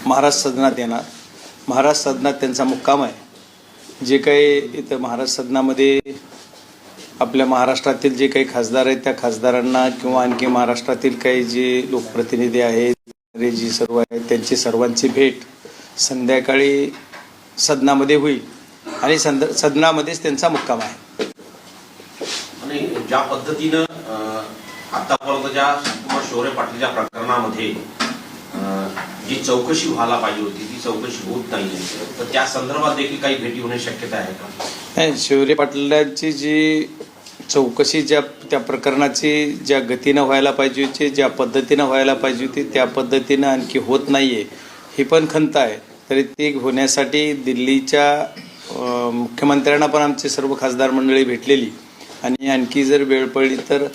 महाराष्ट्र सदनात येणार. महाराष्ट्र सदनात त्यांचा मुक्काम आहे. जे काही इथं महाराष्ट्र सदनामध्ये आपल्या महाराष्ट्रातील जे काही खासदार आहेत त्या खासदारांना किंवा आणखी महाराष्ट्रातील काही जे लोकप्रतिनिधी आहेत जी सर्व आहेत त्यांची सर्वांची भेट संध्याकाळी सदनामध्ये होईल आणि सदनामध्येच त्यांचा मुक्काम आहे. आणि ज्या पद्धतीनं आतापर्यंतच्या शौर्य पाटीलच्या प्रकरणामध्ये जी चौकशी व्हायला पाहिजे होती ती चौकशी होत नाही, तर त्या संदर्भात देखील काही भेटी होण्याची शक्यता आहे का? नाही, शौर्य पाटलांची जी चौकशी त्या प्रकरणाची ज्या गतीनं व्हायला पाहिजे होती, ज्या पद्धतीनं व्हायला पाहिजे होती त्या पद्धतीनं आणखी होत नाहीये ही पण खंत आहे. तरी ती होण्यासाठी दिल्लीच्या मुख्यमंत्र्यांना पण आमचे सर्व खासदार मंडळी भेटलेली आणि आणखी जर वेळ पडली तर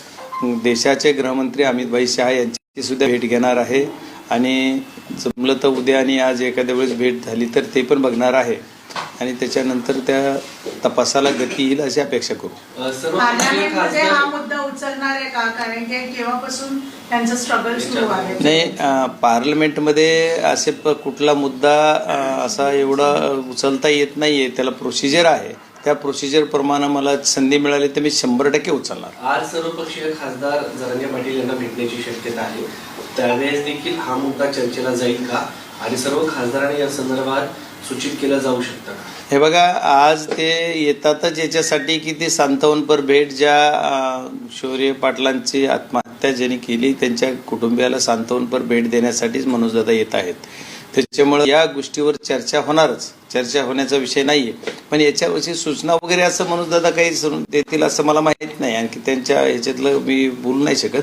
देशाचे गृहमंत्री अमित भाई शाह यांची सुद्धा भेट घेणार आहे आणि जमलं तर उद्या आणि आज एखाद्या वेळेस भेट झाली तर ते पण बघणार आहे आणि त्याच्यानंतर त्या तपासाला गती येईल अशी अपेक्षा करू. हा मुद्दा उचलणार आहे का? कारण की केव्हापासून त्यांचं स्ट्रगल सुरू आहे. नाही, पार्लमेंटमध्ये असे कुठला मुद्दा असा एवढा उचलता येत नाहीये. त्याला प्रोसिजर आहे. त्या प्रोसिजर प्रमाणे मला संधी मिळाली तर मी 100% उचलणार. आज सर्वपक्षीय खासदार जरांगे पाटील यांना भेटण्याची शक्यता आहे. त्यावेळेस देखील हा मुद्दा चर्चेला जाईल का आणि सर्व खासदारांनी या संदर्भात सूचित केलं जाऊ शकतं का? हे बघा, आज ते येतातच याच्यासाठी की ते सांत्वनपर भेट ज्या शौर्य पाटलांची आत्महत्या ज्यांनी केली त्यांच्या कुटुंबियाला सांत्वनपर भेट देण्यासाठीच मनोजदादा येत आहेत. त्याच्यामुळे या गोष्टीवर चर्चा होणारच. चर्चा होण्याचा विषय नाहीये, पण याच्यावरची सूचना वगैरे असं मनोजदादा काही देतील असं मला माहीत नाही. आणखी त्यांच्या ह्याच्यातलं मी बोलू नाही शकत.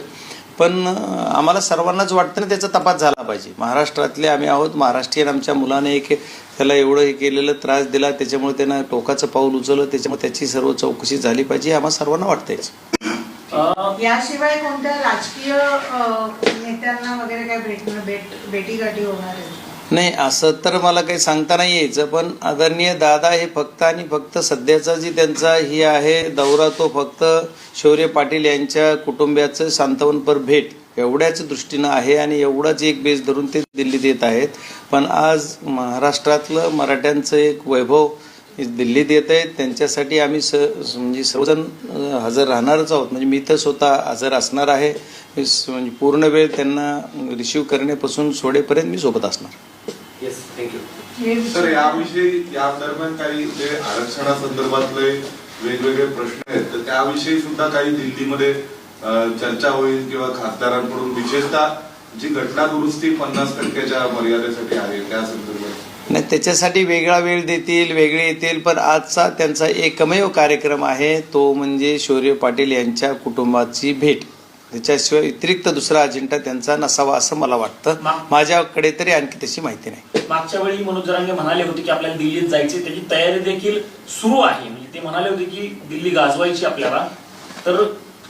पण आम्हाला सर्वांनाच वाटतं ना त्याचा तपास झाला पाहिजे. महाराष्ट्रातले आम्ही आहोत. महाराष्ट्रीयन आमच्या मुलाने त्याला एवढं हे केलेलं त्रास दिला, त्याच्यामुळे त्यानं टोकाचं पाऊल उचललं, त्याच्यामुळे त्याची सर्व चौकशी झाली पाहिजे आम्हाला सर्वांना वाटतंयच. याशिवाय कोणत्या राजकीय नेत्यांना वगैरे काय भेटीगाठी होणार आहे? नाही, असं तर मला काही सांगता नाही यायचं. पण आदरणीय दादा हे फक्त आणि फक्त सध्याचा जी त्यांचा ही आहे दौरा तो फक्त शौर्य पाटील यांच्या कुटुंबियाचं सांत्वनपर भेट एवढ्याच दृष्टीनं आहे आणि एवढाच एक बेस धरून ते दिल्लीत येत आहेत. पण आज महाराष्ट्रातलं मराठ्यांचं एक वैभव दिल्लीत येत आहेत. त्यांच्यासाठी आम्ही म्हणजे सर्वजण हजर राहणारच आहोत. म्हणजे मी तर स्वतः हजर असणार आहे. म्हणजे पूर्ण वेळ त्यांना रिसीव्ह करण्यापासून सोडेपर्यंत मी सोबत असणार. सर, याविषयी या दरम्यान काही जे आरक्षणासंदर्भातले वेगवेगळे प्रश्न आहेत तर त्याविषयी सुद्धा काही दिल्लीमध्ये चर्चा होईल किंवा खासदारांकडून विशेषतः जी घटना दुरुस्ती 50% मर्यादेसाठी आहे त्या संदर्भात नाही, त्याच्यासाठी वेगळा वेळ देतील, वेगळे येतील. पण आजचा त्यांचा एकमेव कार्यक्रम आहे तो म्हणजे शौर्य पाटील यांच्या कुटुंबाची भेट. त्याच्याशिवाय व्यतिरिक्त दुसरा अजेंडा त्यांचा नसावा असं मला वाटतं. माझ्याकडे तरी आणखी तशी माहिती नाही. मागच्या वेळी मनोज जरांगे म्हणाले होते की आपल्याला दिल्लीत जायचे, त्याची तयारी देखील सुरू आहे. म्हणजे ते म्हणाले होते की दिल्ली गाजवायची आपल्याला, तर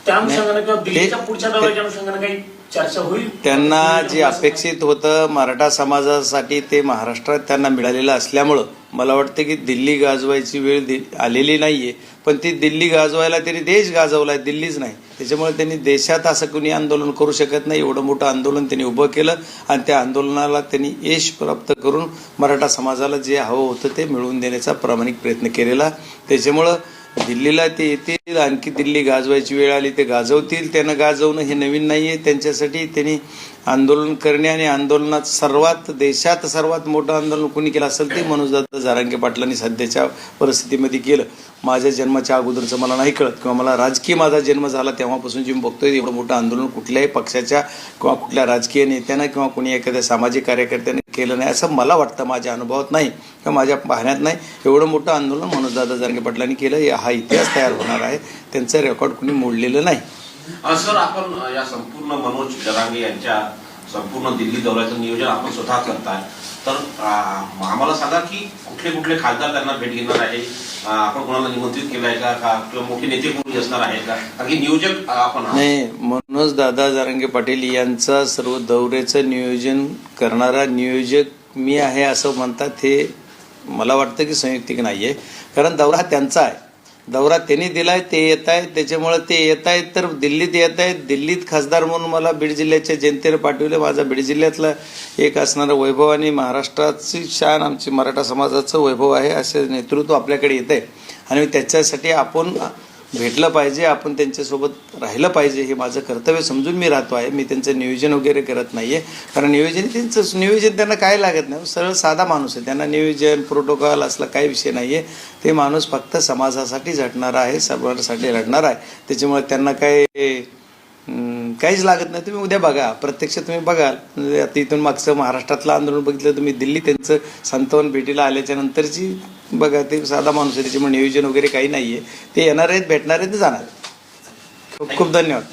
त्या अनुषंगाने किंवा दिल्लीच्या पुढच्या दौऱ्याच्या अनुषंगाने काही चर्चा होईल? त्यांना जे अपेक्षित होतं मराठा समाजासाठी ते महाराष्ट्रात त्यांना मिळालेलं असल्यामुळं मला वाटतं की दिल्ली गाजवायची वेळ आलेली नाहीये. पण ती दिल्ली गाजवायला त्यांनी देश गाजवलाय, दिल्लीच नाही. त्याच्यामुळे त्यांनी देशात असं कुणी आंदोलन करू शकत नाही. एवढं मोठं आंदोलन त्यांनी उभं केलं आणि त्या आंदोलनाला त्यांनी यश प्राप्त करून मराठा समाजाला जे हवं होतं ते मिळवून देण्याचा प्रामाणिक प्रयत्न केलेला. त्याच्यामुळं दिल्लीला ते येतील, आणखी दिल्ली गाजवायची वेळ आली ते गाजवतील. त्यांना गाजवणं हे नवीन नाहीये. त्यांच्यासाठी त्यांनी आंदोलन करणे आणि आंदोलनात देशात सर्वात मोठं आंदोलन कोणी केलं असेल ते मनोजदादा जरांगे पाटलांनी सध्याच्या परिस्थितीमध्ये केलं. माझ्या जन्माच्या अगोदरचं मला नाही कळत किंवा मला राजकीय माझा जन्म झाला तेव्हापासून जे मी बघतोय एवढं मोठं आंदोलन कुठल्याही पक्षाच्या किंवा कुठल्या राजकीय नेत्यानं किंवा कोणी एखाद्या सामाजिक कार्यकर्त्याने केलं नाही असं मला वाटतं. माझ्या अनुभवात नाही किंवा माझ्या पाहण्यात नाही. एवढं मोठं आंदोलन मनोजदादा जरांगे पाटलांनी केलं. हा इतिहास तयार होणार आहे. त्यांचं रेकॉर्ड कुणी मोडलेलं नाही. सर, आपण या संपूर्ण मनोज जरांगे यांच्या संपूर्ण दिल्ली दौऱ्याचं नियोजन आपण स्वतः करताय, तर आम्हाला सांगा की कुठले कुठले खासदार त्यांना भेट घेणार आहे? आपण कोणाला निमंत्रित केलं आहे का किंवा मोठे नेते कोणी असणार आहेत का? कारण नियोजक आपण नाही, मनोज दादा जरांगे पाटील यांचा सर्व दौऱ्याचं नियोजन करणारा नियोजक मी आहे असं म्हणतात हे मला वाटतं की संयुक्तिक नाहीये. कारण दौरा त्यांचा आहे. दौरा त्यांनी दिलाय, ते येत आहेत, त्याच्यामुळे ते येत आहेत. तर दिल्लीत येत आहेत, दिल्लीत खासदार म्हणून मला बीड जिल्ह्याच्या जनतेने पाठवले. माझा बीड जिल्ह्यातला एक असणारं वैभव आणि महाराष्ट्राची शान आमची मराठा समाजाचं वैभव आहे, असे नेतृत्व आपल्याकडे येत आहे आणि त्याच्यासाठी आपण भेटलं पाहिजे, आपण त्यांच्यासोबत राहिलं पाहिजे, हे माझं कर्तव्य समजून मी राहतो आहे. मी त्यांचं नियोजन वगैरे करत नाही आहे, कारण त्यांचं नियोजन त्यांना काय लागत नाही. सरळ साधा माणूस आहे, त्यांना नियोजन प्रोटोकॉल असला काही विषय नाही आहे. ते माणूस फक्त समाजासाठी झटणारा आहे, समाजासाठी लढणार आहे. त्याच्यामुळे त्यांना काहीच लागत नाही. तुम्ही उद्या बघा, प्रत्यक्ष तुम्ही बघाल. आता इथून मागचं महाराष्ट्रातलं आंदोलन बघितलं तुम्ही, दिल्ली त्यांचं 57 भेटीला आल्याच्या नंतरची बघा, ते साधा माणूस आहे, त्याच्यामुळे नियोजन वगैरे काही नाही आहे. ते येणार आहेत, भेटणार आहेत, ते जाणार आहेत. खूप खूप धन्यवाद.